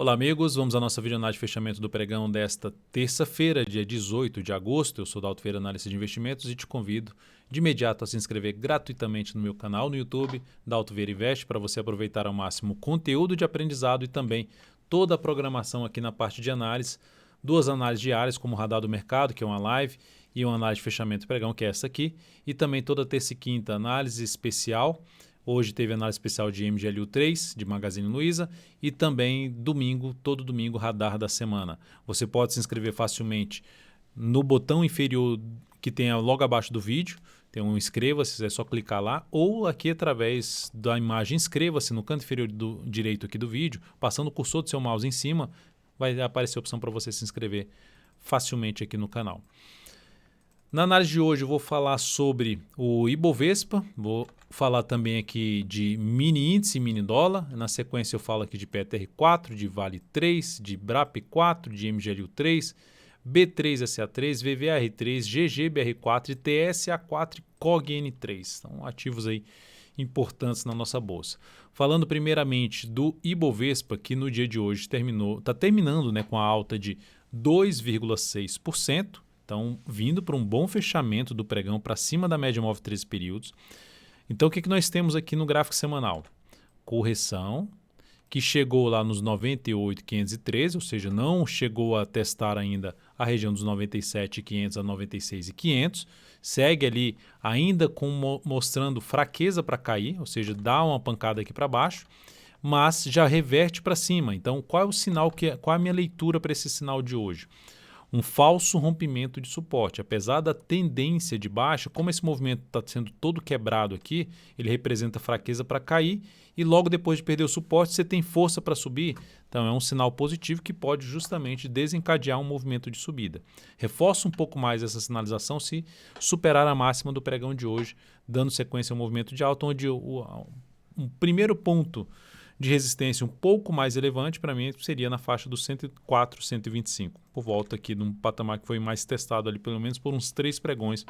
Olá, amigos. Vamos à nossa videoanálise de fechamento do pregão desta terça-feira, dia 18 de agosto. Eu sou da Alto Feira Análise de Investimentos e te convido de imediato a se inscrever gratuitamente no meu canal no YouTube, da Alto Feira Invest, para você aproveitar ao máximo o conteúdo de aprendizado e também toda a programação aqui na parte de análise. Duas análises diárias, como o Radar do Mercado, que é uma live, e uma análise de fechamento do pregão, que é essa aqui. E também toda terça e quinta, análise especial. Hoje teve análise especial de MGLU3, de Magazine Luiza, e também domingo, todo domingo, Radar da Semana. Você pode se inscrever facilmente no botão inferior que tem logo abaixo do vídeo, tem um inscreva-se, é só clicar lá, ou aqui através da imagem inscreva-se no canto inferior direito aqui do vídeo, passando o cursor do seu mouse em cima, vai aparecer a opção para você se inscrever facilmente aqui no canal. Na análise de hoje eu vou falar sobre o Ibovespa, vou falar também aqui de mini índice e mini dólar. Na sequência eu falo aqui de PTR4, de Vale 3, de BRAP4, de MGLU3, B3SA3, VVR3, GGBR4, TSA4 e COGN3. São ativos aí importantes na nossa bolsa. Falando primeiramente do Ibovespa, que no dia de hoje está terminando, né, com a alta de 2,6%. Então, vindo para um bom fechamento do pregão para cima da média móvel 13 períodos. Então, o que nós temos aqui no gráfico semanal? Correção, que chegou lá nos 98,513, ou seja, não chegou a testar ainda a região dos 97,500 a 96,500. Segue ali ainda mostrando fraqueza para cair, ou seja, dá uma pancada aqui para baixo, mas já reverte para cima. Então, qual é o sinal, qual é a minha leitura para esse sinal de hoje? Um falso rompimento de suporte. Apesar da tendência de baixa, como esse movimento está sendo todo quebrado aqui, ele representa fraqueza para cair e logo depois de perder o suporte você tem força para subir. Então é um sinal positivo que pode justamente desencadear um movimento de subida. Reforça um pouco mais essa sinalização se superar a máxima do pregão de hoje, dando sequência ao movimento de alta, onde um primeiro ponto de resistência um pouco mais elevante para mim seria na faixa dos 104, 125, por volta aqui de um patamar que foi mais testado ali pelo menos por uns 3 pregões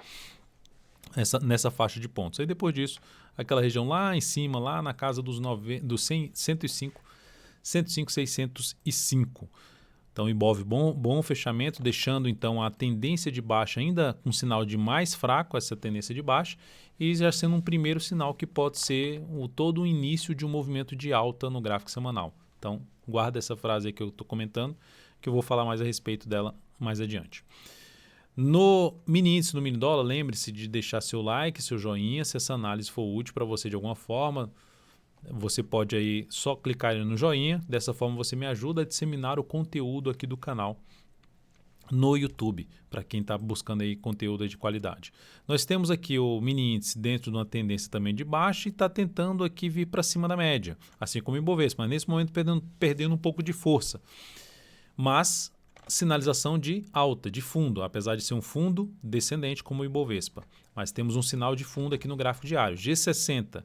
nessa faixa de pontos. Aí depois disso, aquela região lá em cima, lá na casa dos 105, 605. Então, Ibov, bom fechamento, deixando então a tendência de baixa ainda com sinal de mais fraco, essa tendência de baixa, e já sendo um primeiro sinal que pode ser todo o início de um movimento de alta no gráfico semanal. Então, guarda essa frase aí que eu estou comentando, que eu vou falar mais a respeito dela mais adiante. No mini índice, no mini dólar, lembre-se de deixar seu like, seu joinha, se essa análise for útil para você de alguma forma. Você pode aí só clicar no joinha, dessa forma você me ajuda a disseminar o conteúdo aqui do canal no YouTube, para quem está buscando aí conteúdo de qualidade. Nós temos aqui o mini índice dentro de uma tendência também de baixa e está tentando aqui vir para cima da média, assim como o Ibovespa, mas nesse momento perdendo um pouco de força. Mas sinalização de alta, de fundo, apesar de ser um fundo descendente como o Ibovespa. Mas temos um sinal de fundo aqui no gráfico diário, G60.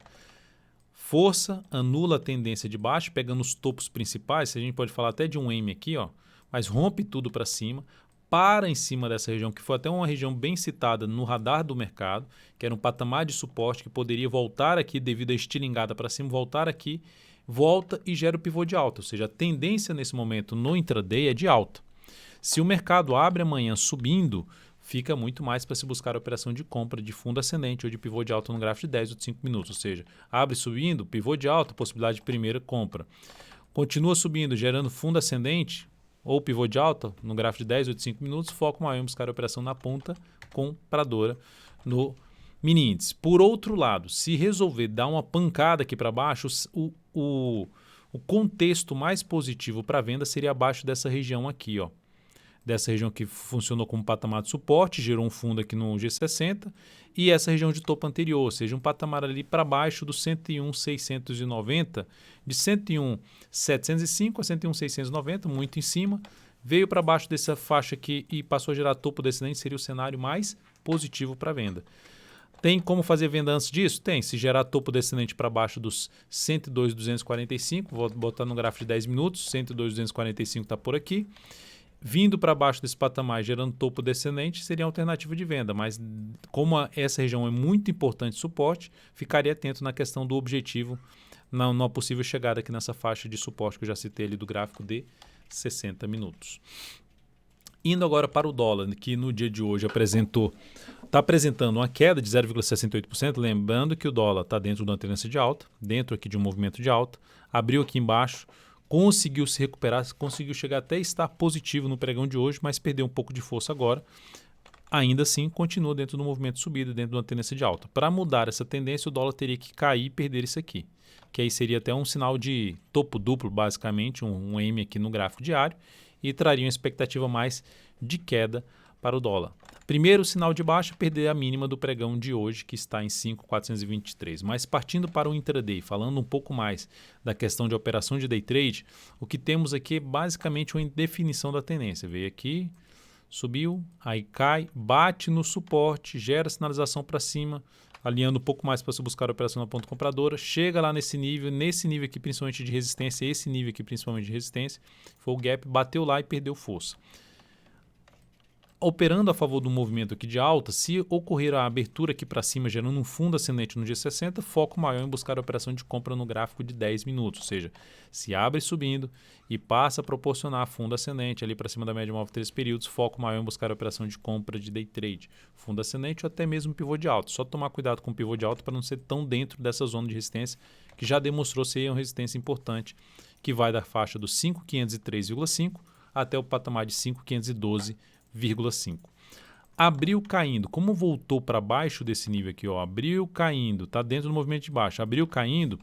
Força, anula a tendência de baixo, pegando os topos principais, a gente pode falar até de um M aqui, ó, mas rompe tudo para cima, para em cima dessa região, que foi até uma região bem citada no radar do mercado, que era um patamar de suporte que poderia voltar aqui devido à estilingada para cima, voltar aqui, volta e gera o pivô de alta, ou seja, a tendência nesse momento no intraday é de alta. Se o mercado abre amanhã subindo, fica muito mais para se buscar a operação de compra de fundo ascendente ou de pivô de alta no gráfico de 10 ou de 5 minutos, ou seja, abre subindo, pivô de alta, possibilidade de primeira compra. Continua subindo, gerando fundo ascendente ou pivô de alta no gráfico de 10 ou de 5 minutos, foco maior em buscar a operação na ponta compradora no mini índice. Por outro lado, se resolver dar uma pancada aqui para baixo, o contexto mais positivo para venda seria abaixo dessa região aqui, ó. Dessa região que funcionou como patamar de suporte, gerou um fundo aqui no G60, e essa região de topo anterior, ou seja, um patamar ali para baixo do 101,690, de 101,705 a 101,690, muito em cima, veio para baixo dessa faixa aqui e passou a gerar topo descendente, seria o cenário mais positivo para venda. Tem como fazer venda antes disso? Tem. Se gerar topo descendente para baixo dos 102,245, vou botar no gráfico de 10 minutos, 102,245 está por aqui. Vindo para baixo desse patamar, gerando topo descendente, seria a alternativa de venda. Mas como essa região é muito importante de suporte, ficaria atento na questão do objetivo numa possível chegada aqui nessa faixa de suporte que eu já citei ali do gráfico de 60 minutos. Indo agora para o dólar, que no dia de hoje está apresentando uma queda de 0,68%, lembrando que o dólar está dentro de uma tendência de alta, dentro aqui de um movimento de alta, abriu aqui embaixo, conseguiu se recuperar, conseguiu chegar até estar positivo no pregão de hoje, mas perdeu um pouco de força agora. Ainda assim, continua dentro do movimento de subida, dentro de uma tendência de alta. Para mudar essa tendência, o dólar teria que cair e perder isso aqui, que aí seria até um sinal de topo duplo, basicamente, um M aqui no gráfico diário, e traria uma expectativa mais de queda para o dólar. Primeiro sinal de baixa, perder a mínima do pregão de hoje, que está em 5.423. Mas partindo para o intraday, falando um pouco mais da questão de operação de day trade, o que temos aqui é basicamente uma indefinição da tendência. Veio aqui, subiu, aí cai, bate no suporte, gera sinalização para cima, alinhando um pouco mais para se buscar a operação na ponta compradora, chega lá nesse nível aqui principalmente de resistência, esse nível aqui principalmente de resistência, foi o gap, bateu lá e perdeu força. Operando a favor do movimento aqui de alta, se ocorrer a abertura aqui para cima, gerando um fundo ascendente no dia 60, foco maior em buscar a operação de compra no gráfico de 10 minutos, ou seja, se abre subindo e passa a proporcionar fundo ascendente ali para cima da média móvel 3 períodos, foco maior em buscar a operação de compra de day trade, fundo ascendente ou até mesmo pivô de alta. Só tomar cuidado com o pivô de alta para não ser tão dentro dessa zona de resistência que já demonstrou ser uma resistência importante, que vai da faixa dos 5.503,5 até o patamar de 5.512,5. Abriu caindo, como voltou para baixo desse nível aqui, ó, abriu caindo, está dentro do movimento de baixo, abriu caindo,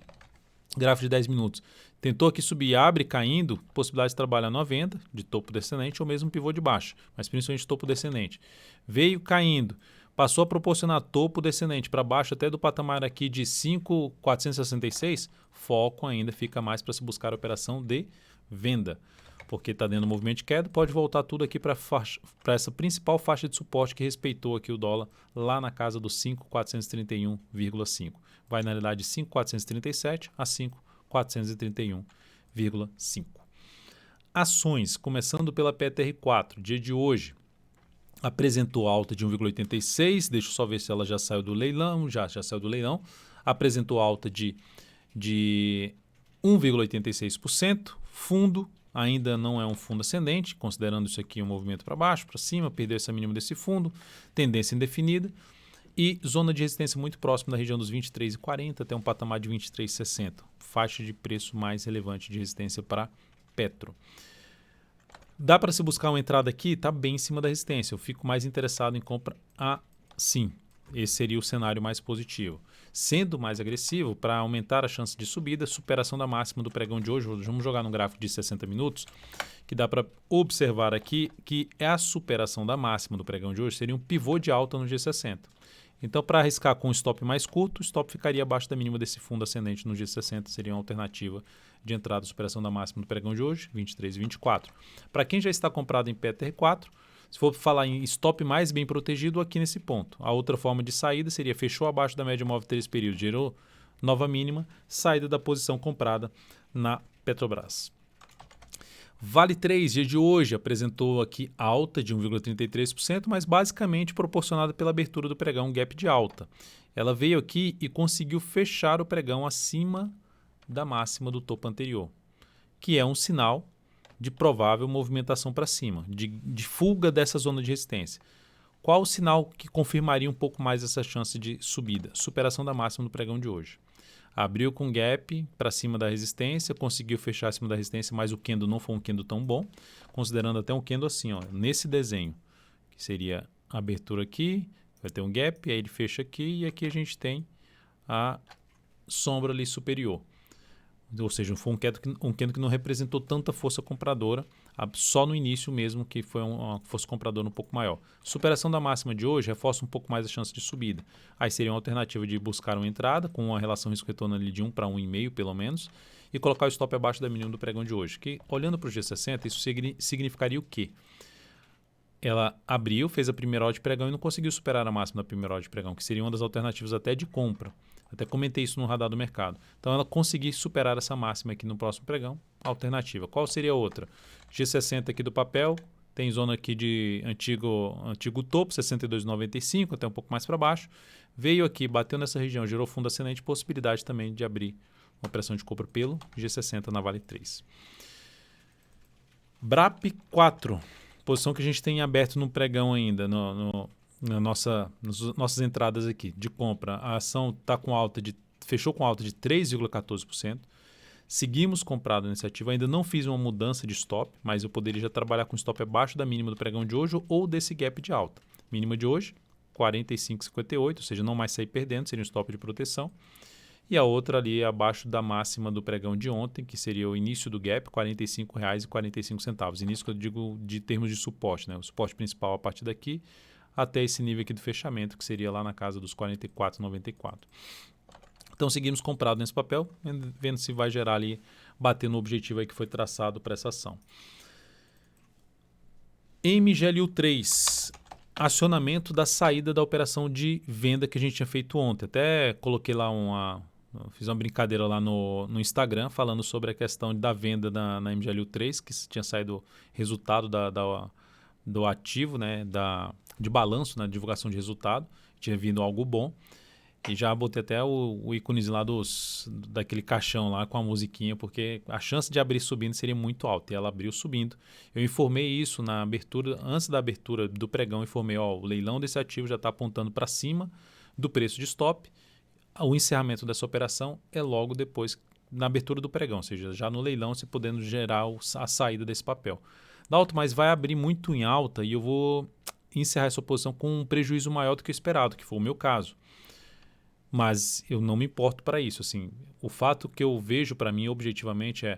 gráfico de 10 minutos, tentou aqui subir, abre caindo, possibilidade de trabalhar na venda, de topo descendente ou mesmo pivô de baixo, mas principalmente topo descendente. Veio caindo, passou a proporcionar topo descendente para baixo até do patamar aqui de 5.466, foco ainda fica mais para se buscar a operação de venda. Porque está dentro do movimento de queda, pode voltar tudo aqui para essa principal faixa de suporte que respeitou aqui o dólar lá na casa dos 5.431,5. Vai na realidade de 5.437 a 5.431,5. Ações, começando pela PTR4, dia de hoje, apresentou alta de 1,86, deixa eu só ver se ela já saiu do leilão, já saiu do leilão, apresentou alta de 1,86%, fundo ainda não é um fundo ascendente, considerando isso aqui um movimento para baixo, para cima, perdeu essa mínima desse fundo, tendência indefinida e zona de resistência muito próxima da região dos 23,40 até um patamar de 23,60, faixa de preço mais relevante de resistência para Petro. Dá para se buscar uma entrada aqui, está bem em cima da resistência, eu fico mais interessado em compra assim. Esse seria o cenário mais positivo. Sendo mais agressivo, para aumentar a chance de subida, superação da máxima do pregão de hoje, vamos jogar no gráfico de 60 minutos, que dá para observar aqui que é a superação da máxima do pregão de hoje, seria um pivô de alta no G60. Então, para arriscar com um stop mais curto, o stop ficaria abaixo da mínima desse fundo ascendente no G60, seria uma alternativa de entrada, superação da máxima do pregão de hoje, 23 e 24. Para quem já está comprado em PTR4, se for falar em stop mais bem protegido, aqui nesse ponto. A outra forma de saída seria fechou abaixo da média móvel 3 períodos, gerou nova mínima, saída da posição comprada na Petrobras. Vale 3, dia de hoje, apresentou aqui alta de 1,33%, mas basicamente proporcionada pela abertura do pregão gap de alta. Ela veio aqui e conseguiu fechar o pregão acima da máxima do topo anterior, que é um sinal de provável movimentação para cima, de fuga dessa zona de resistência. Qual o sinal que confirmaria um pouco mais essa chance de subida? Superação da máxima no pregão de hoje. Abriu com gap para cima da resistência, conseguiu fechar acima da resistência, mas o candle não foi um candle tão bom, considerando até um candle assim, ó, nesse desenho, que seria a abertura aqui, vai ter um gap, aí ele fecha aqui e aqui a gente tem a sombra ali superior. Ou seja, foi um candle que não representou tanta força compradora, só no início mesmo que foi uma força compradora um pouco maior. Superação da máxima de hoje reforça um pouco mais a chance de subida. Aí seria uma alternativa de buscar uma entrada com uma relação risco-retorno ali de 1 para 1,5 pelo menos e colocar o stop abaixo da mínima do pregão de hoje. Que, olhando para o G60, isso significaria o quê? Ela abriu, fez a primeira hora de pregão e não conseguiu superar a máxima da primeira hora de pregão, que seria uma das alternativas até de compra. Até comentei isso no radar do mercado. Então, ela conseguir superar essa máxima aqui no próximo pregão, alternativa. Qual seria a outra? G60 aqui do papel, tem zona aqui de antigo topo, 62,95, até um pouco mais para baixo. Veio aqui, bateu nessa região, gerou fundo ascendente, possibilidade também de abrir uma operação de compra pelo G60 na Vale 3. BRAP 4, posição que a gente tem aberto no pregão ainda, nas nossas entradas aqui de compra. A ação fechou com alta de 3,14%. Seguimos comprado nesse ativo. Ainda não fiz uma mudança de stop, mas eu poderia já trabalhar com stop abaixo da mínima do pregão de hoje ou desse gap de alta. Mínima de hoje, 45,58, ou seja, não mais sair perdendo, seria um stop de proteção. E a outra ali abaixo da máxima do pregão de ontem, que seria o início do gap, R$ 45,45. Início que eu digo de termos de suporte, né? O suporte principal a partir daqui até esse nível aqui do fechamento, que seria lá na casa dos 44,94. Então seguimos comprado nesse papel, vendo se vai gerar ali, bater no objetivo aí que foi traçado para essa ação. MGLU3, acionamento da saída da operação de venda que a gente tinha feito ontem. Até coloquei lá fiz uma brincadeira lá no Instagram falando sobre a questão da venda na MGLU3, que tinha saído resultado do ativo, né, de balanço, na divulgação de resultado, tinha vindo algo bom. E já botei até o íconezinho lá daquele caixão lá com a musiquinha, porque a chance de abrir subindo seria muito alta. E ela abriu subindo. Eu informei isso na abertura, antes da abertura do pregão, informei, o leilão desse ativo já está apontando para cima do preço de stop. O encerramento dessa operação é logo depois, na abertura do pregão, ou seja, já no leilão, se podendo gerar a saída desse papel. Dalton, mas vai abrir muito em alta e eu vou encerrar essa posição com um prejuízo maior do que o esperado, que foi o meu caso. Mas eu não me importo para isso. Assim, o fato que eu vejo para mim objetivamente é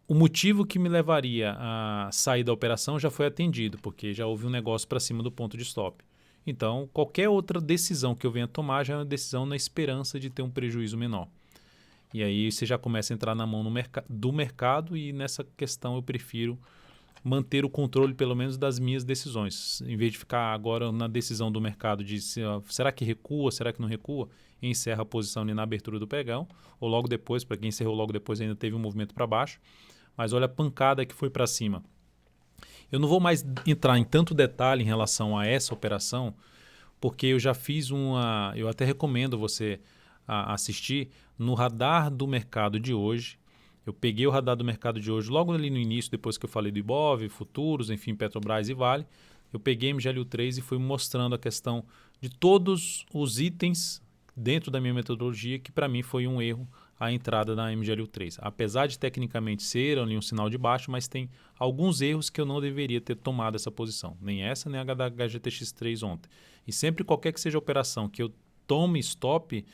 o motivo que me levaria a sair da operação já foi atendido, porque já houve um negócio para cima do ponto de stop. Então, qualquer outra decisão que eu venha tomar já é uma decisão na esperança de ter um prejuízo menor. E aí você já começa a entrar na mão do mercado e nessa questão eu prefiro manter o controle, pelo menos, das minhas decisões. Em vez de ficar agora na decisão do mercado de será que recua, será que não recua, encerra a posição ali na abertura do pregão, ou logo depois, para quem encerrou logo depois ainda teve um movimento para baixo, mas olha a pancada que foi para cima. Eu não vou mais entrar em tanto detalhe em relação a essa operação, porque eu já fiz eu até recomendo você assistir no radar do mercado de hoje. Eu peguei o radar do mercado de hoje logo ali no início, depois que eu falei do Ibov, futuros, enfim, Petrobras e Vale. Eu peguei MGLU3 e fui mostrando a questão de todos os itens dentro da minha metodologia, que para mim foi um erro a entrada na MGLU3. Apesar de tecnicamente ser ali um sinal de baixo, mas tem alguns erros que eu não deveria ter tomado essa posição. Nem essa, nem a da HGTX3 ontem. E sempre qualquer que seja a operação que eu tome stop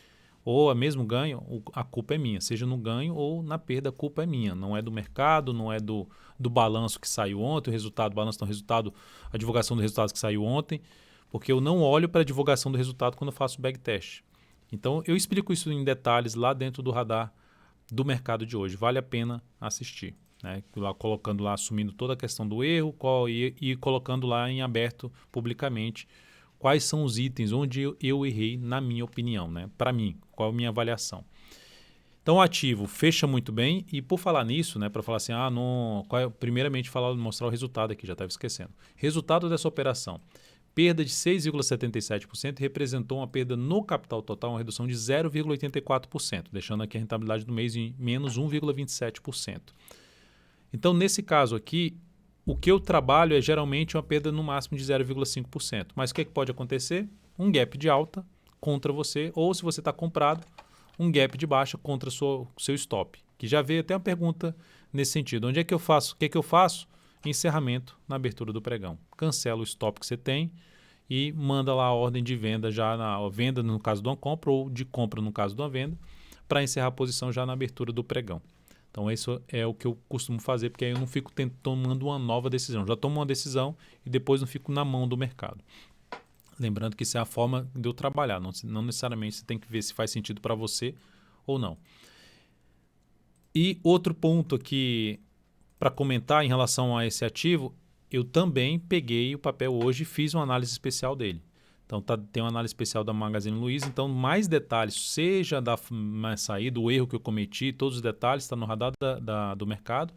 ou a mesmo ganho, a culpa é minha. Seja no ganho ou na perda, a culpa é minha. Não é do mercado, não é do balanço que saiu ontem, o balanço do resultado, a divulgação do resultado que saiu ontem, porque eu não olho para a divulgação do resultado quando eu faço o backtest. Então, eu explico isso em detalhes lá dentro do radar do mercado de hoje. Vale a pena assistir. Né? Lá, colocando lá, assumindo toda a questão do erro e colocando lá em aberto publicamente quais são os itens onde eu errei, na minha opinião, né? Para mim, qual a minha avaliação. Então, o ativo fecha muito bem e por falar nisso, né, para falar assim, primeiramente mostrar o resultado aqui, já estava esquecendo. Resultado dessa operação, perda de 6,77% representou uma perda no capital total, uma redução de 0,84%, deixando aqui a rentabilidade do mês em menos 1,27%. Então, nesse caso aqui, o que eu trabalho é geralmente uma perda no máximo de 0,5%. Mas o que pode acontecer? Um gap de alta contra você, ou se você está comprado, um gap de baixa contra o seu stop. Que já veio até uma pergunta nesse sentido. Onde é que eu faço? O que eu faço? Encerramento na abertura do pregão. Cancela o stop que você tem e manda lá a ordem de venda, já na venda no caso de uma compra ou de compra no caso de uma venda, para encerrar a posição já na abertura do pregão. Então, isso é o que eu costumo fazer, porque aí eu não fico tomando uma nova decisão. Já tomo uma decisão e depois não fico na mão do mercado. Lembrando que isso é a forma de eu trabalhar. Não necessariamente você tem que ver se faz sentido para você ou não. E outro ponto aqui para comentar em relação a esse ativo, eu também peguei o papel hoje e fiz uma análise especial dele. Então, tem uma análise especial da Magazine Luiza. Então, mais detalhes, seja da saída, do erro que eu cometi, todos os detalhes, está no radar do mercado.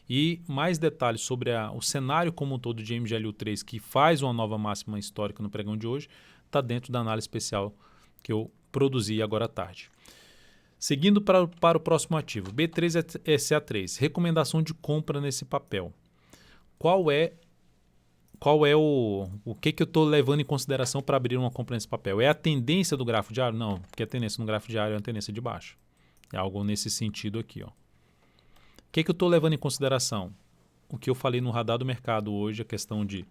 E mais detalhes sobre o cenário como um todo de MGLU3, que faz uma nova máxima histórica no pregão de hoje, está dentro da análise especial que eu produzi agora à tarde. Seguindo para o próximo ativo, B3SA3, recomendação de compra nesse papel. Qual é o que eu estou levando em consideração para abrir uma compra nesse papel? É a tendência do gráfico diário? Não, porque a tendência no gráfico diário é uma tendência de baixa. É algo nesse sentido aqui. Ó. O que eu estou levando em consideração? O que eu falei no radar do mercado hoje, a questão de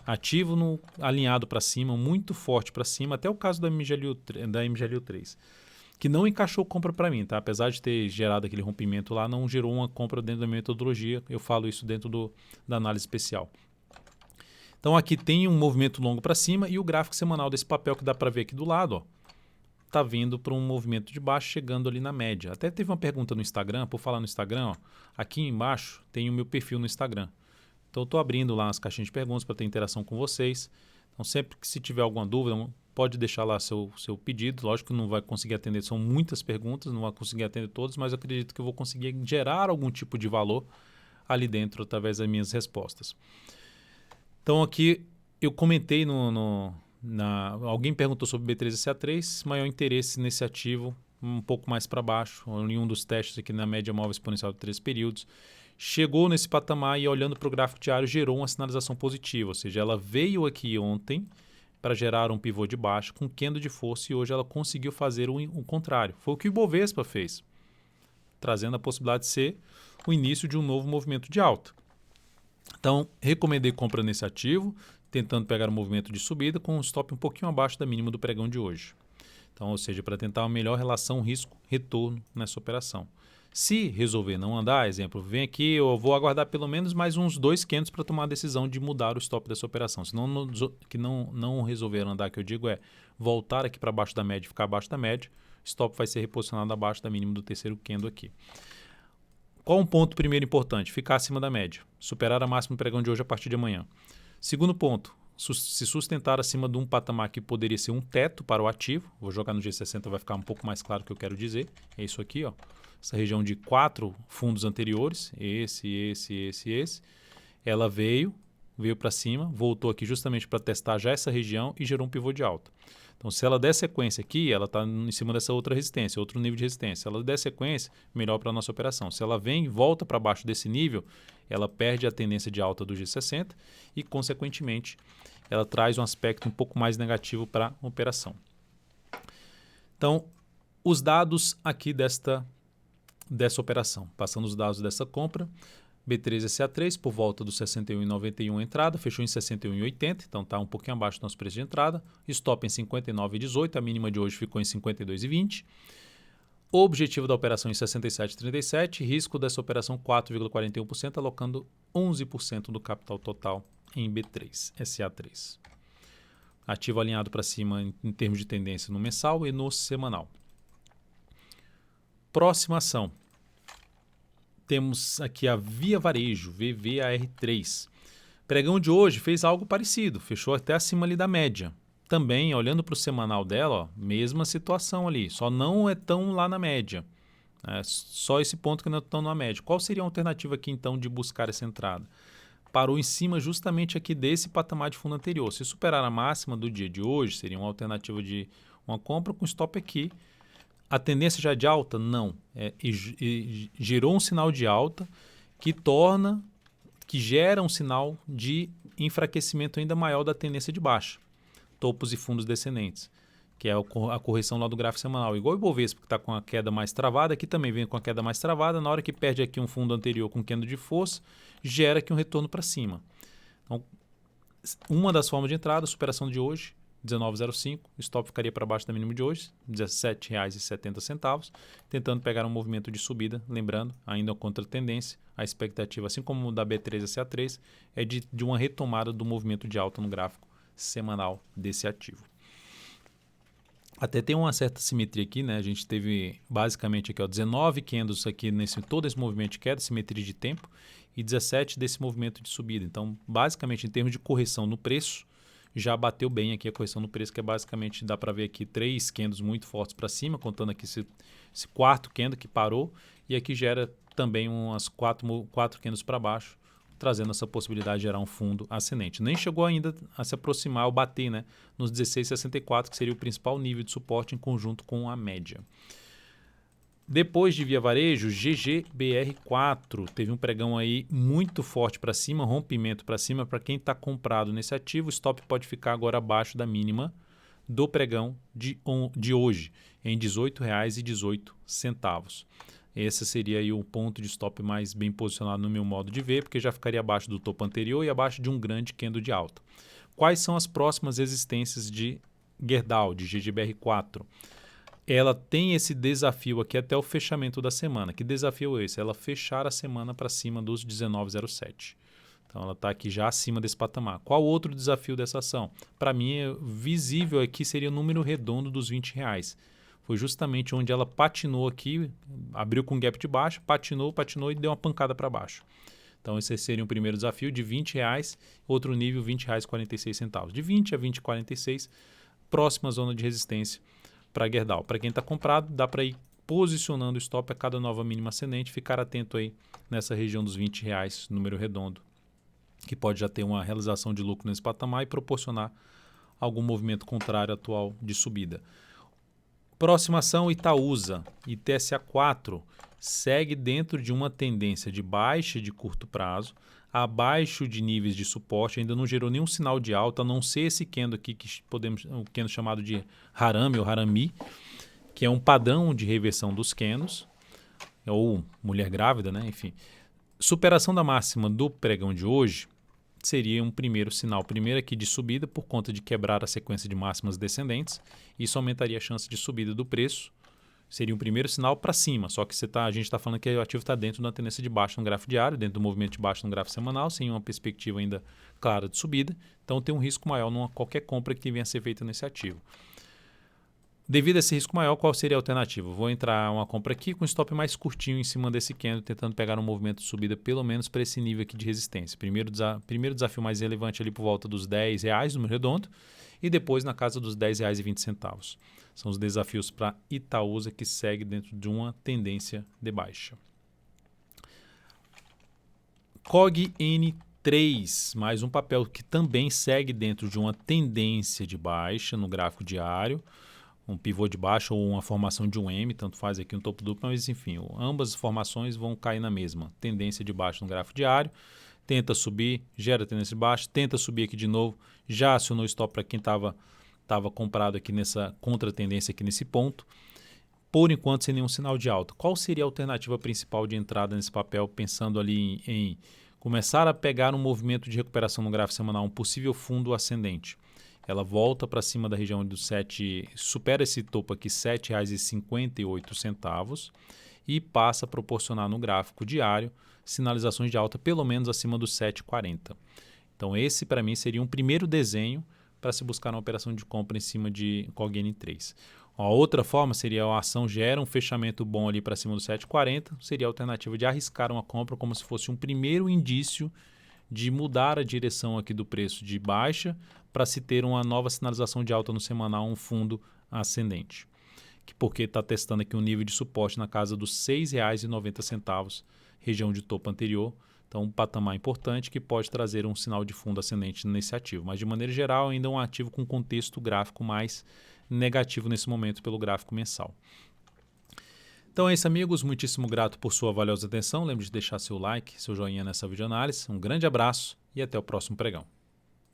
ativo alinhado para cima, muito forte para cima, até o caso da MGLU 3, que não encaixou compra para mim, tá? Apesar de ter gerado aquele rompimento lá, não gerou uma compra dentro da minha metodologia, eu falo isso dentro da análise especial. Então aqui tem um movimento longo para cima e o gráfico semanal desse papel que dá para ver aqui do lado, ó, tá vindo para um movimento de baixo, chegando ali na média. Até teve uma pergunta no Instagram, por falar no Instagram, ó, aqui embaixo tem o meu perfil no Instagram. Então eu estou abrindo lá as caixinhas de perguntas para ter interação com vocês. Então sempre que se tiver alguma dúvida, pode deixar lá seu pedido. Lógico que não vai conseguir atender, são muitas perguntas, não vai conseguir atender todas, mas eu acredito que eu vou conseguir gerar algum tipo de valor ali dentro através das minhas respostas. Então aqui eu comentei alguém perguntou sobre B3SA3, maior interesse nesse ativo um pouco mais para baixo, em um dos testes aqui na média móvel exponencial de 3 períodos. Chegou nesse patamar e olhando para o gráfico diário gerou uma sinalização positiva, ou seja, ela veio aqui ontem para gerar um pivô de baixo com candle de força e hoje ela conseguiu fazer o contrário. Foi o que o Ibovespa fez, trazendo a possibilidade de ser o início de um novo movimento de alta. Então, recomendei compra nesse ativo, tentando pegar um movimento de subida com um stop um pouquinho abaixo da mínima do pregão de hoje. Então, ou seja, para tentar uma melhor relação risco-retorno nessa operação. Se resolver não andar, exemplo, vem aqui, eu vou aguardar pelo menos mais uns 2 candles para tomar a decisão de mudar o stop dessa operação. Se não resolver andar, que eu digo é voltar aqui para baixo da média e ficar abaixo da média, o stop vai ser reposicionado abaixo da mínima do terceiro candle aqui. Qual um ponto primeiro importante? Ficar acima da média. Superar a máxima do pregão de hoje a partir de amanhã. Segundo ponto, se sustentar acima de um patamar que poderia ser um teto para o ativo. Vou jogar no G60, vai ficar um pouco mais claro o que eu quero dizer. É isso aqui, ó. Essa região de 4 fundos anteriores. Esse. Ela veio para cima, voltou aqui justamente para testar já essa região e gerou um pivô de alta. Então, se ela der sequência aqui, ela está em cima dessa outra resistência, outro nível de resistência. Se ela der sequência, melhor para a nossa operação. Se ela vem e volta para baixo desse nível, ela perde a tendência de alta do G60 e, consequentemente, ela traz um aspecto um pouco mais negativo para a operação. Então, os dados aqui dessa operação. Passando os dados dessa compra, B3SA3 por volta dos 61,91 a entrada, fechou em 61,80, então está um pouquinho abaixo do nosso preço de entrada. Stop em 59,18, a mínima de hoje ficou em 52,20. O objetivo da operação em 67,37, risco dessa operação 4,41%, alocando 11% do capital total em B3SA3. Ativo alinhado para cima em termos de tendência no mensal e no semanal. Próxima ação. Temos aqui a Via Varejo, VVAR3. Pregão de hoje fez algo parecido, fechou até acima ali da média. Também, olhando para o semanal dela, ó, mesma situação ali, só não é tão lá na média. Só esse ponto que não é tão na média. Qual seria a alternativa aqui então de buscar essa entrada? Parou em cima justamente aqui desse patamar de fundo anterior. Se superar a máxima do dia de hoje, seria uma alternativa de uma compra com stop aqui. A tendência já é de alta? Não. Gerou um sinal de alta que gera um sinal de enfraquecimento ainda maior da tendência de baixa. Topos e fundos descendentes, que é a correção lá do gráfico semanal. Igual o Ibovespa, que está com a queda mais travada, aqui também vem com a queda mais travada. Na hora que perde aqui um fundo anterior com candle de força, gera aqui um retorno para cima. Então, uma das formas de entrada, superação de hoje, 19,05, stop ficaria para baixo da mínima de hoje, R$ 17,70, tentando pegar um movimento de subida, lembrando, ainda contra a tendência, a expectativa, assim como o da B3SA3, é de uma retomada do movimento de alta no gráfico semanal desse ativo. Até tem uma certa simetria aqui, né? A gente teve basicamente aqui, ó, 19 candles aqui todo esse movimento de queda, simetria de tempo, e 17 desse movimento de subida. Então, basicamente, em termos de correção no preço, já bateu bem aqui a correção no preço, que é basicamente, dá para ver aqui 3 candles muito fortes para cima, contando aqui esse quarto candle que parou, e aqui gera também umas 4 candles para baixo, trazendo essa possibilidade de gerar um fundo ascendente. Nem chegou ainda a se aproximar ou bater, né, nos 16,64, que seria o principal nível de suporte em conjunto com a média. Depois de Via Varejo, GGBR4 teve um pregão aí muito forte para cima, rompimento para cima. Para quem está comprado nesse ativo, o stop pode ficar agora abaixo da mínima do pregão de hoje, em R$ 18,18. Esse seria aí o ponto de stop mais bem posicionado no meu modo de ver, porque já ficaria abaixo do topo anterior e abaixo de um grande candle de alta. Quais são as próximas resistências de Gerdau, de GGBR4? Ela tem esse desafio aqui até o fechamento da semana. Que desafio é esse? Ela fechar a semana para cima dos 19,07. Então ela está aqui já acima desse patamar. Qual outro desafio dessa ação? Para mim, visível aqui seria o número redondo dos R$ 20. Foi justamente onde ela patinou aqui, abriu com gap de baixo, patinou e deu uma pancada para baixo. Então esse seria o primeiro desafio de R$ 20, outro nível R$ 20,46. De 20 a 20,46, próxima zona de resistência para Gerdau. Para quem está comprado, dá para ir posicionando o stop a cada nova mínima ascendente, ficar atento aí nessa região dos R$ 20, número redondo, que pode já ter uma realização de lucro nesse patamar e proporcionar algum movimento contrário atual de subida. Próxima ação, Itaúsa, ITSA4, segue dentro de uma tendência de baixa de curto prazo, abaixo de níveis de suporte, ainda não gerou nenhum sinal de alta, a não ser esse candle aqui, que podemos, um candle chamado de Harami ou Harami, que é um padrão de reversão dos candles, ou mulher grávida, né? Enfim. Superação da máxima do pregão de hoje seria um primeiro sinal, primeiro aqui de subida por conta de quebrar a sequência de máximas descendentes. Isso aumentaria a chance de subida do preço. Seria um primeiro sinal para cima, só que a gente está falando que o ativo está dentro da tendência de baixa no gráfico diário, dentro do movimento de baixa no gráfico semanal, sem uma perspectiva ainda clara de subida. Então tem um risco maior numa qualquer compra que venha a ser feita nesse ativo. Devido a esse risco maior, qual seria a alternativa? Vou entrar uma compra aqui com stop mais curtinho em cima desse candle, tentando pegar um movimento de subida pelo menos para esse nível aqui de resistência. Primeiro desafio mais relevante ali por volta dos R$10, número redondo, e depois na casa dos R$10,20. São os desafios para Itaúsa, que segue dentro de uma tendência de baixa. COG N3, mais um papel que também segue dentro de uma tendência de baixa no gráfico diário, um pivô de baixo ou uma formação de um M, tanto faz aqui um topo duplo, mas enfim, ambas as formações vão cair na mesma. Tendência de baixo no gráfico diário, tenta subir, gera tendência de baixo, tenta subir aqui de novo, já acionou stop para quem estava comprado aqui nessa contra-tendência aqui nesse ponto, por enquanto sem nenhum sinal de alta. Qual seria a alternativa principal de entrada nesse papel, pensando ali em começar a pegar um movimento de recuperação no gráfico semanal, um possível fundo ascendente? Ela volta para cima da região dos 7, supera esse topo aqui, R$ 7,58 e passa a proporcionar no gráfico diário sinalizações de alta pelo menos acima dos 7,40. Então esse para mim seria um primeiro desenho para se buscar uma operação de compra em cima de COG N3. A outra forma seria a ação gera um fechamento bom ali para cima dos 7,40, seria a alternativa de arriscar uma compra como se fosse um primeiro indício de mudar a direção aqui do preço de baixa para se ter uma nova sinalização de alta no semanal, um fundo ascendente. Porque está testando aqui um nível de suporte na casa dos R$ 6,90, região de topo anterior. Então, um patamar importante que pode trazer um sinal de fundo ascendente nesse ativo. Mas, de maneira geral, ainda é um ativo com contexto gráfico mais negativo nesse momento pelo gráfico mensal. Então é isso, amigos. Muitíssimo grato por sua valiosa atenção. Lembre de deixar seu like, seu joinha nessa videoanálise. Um grande abraço e até o próximo pregão.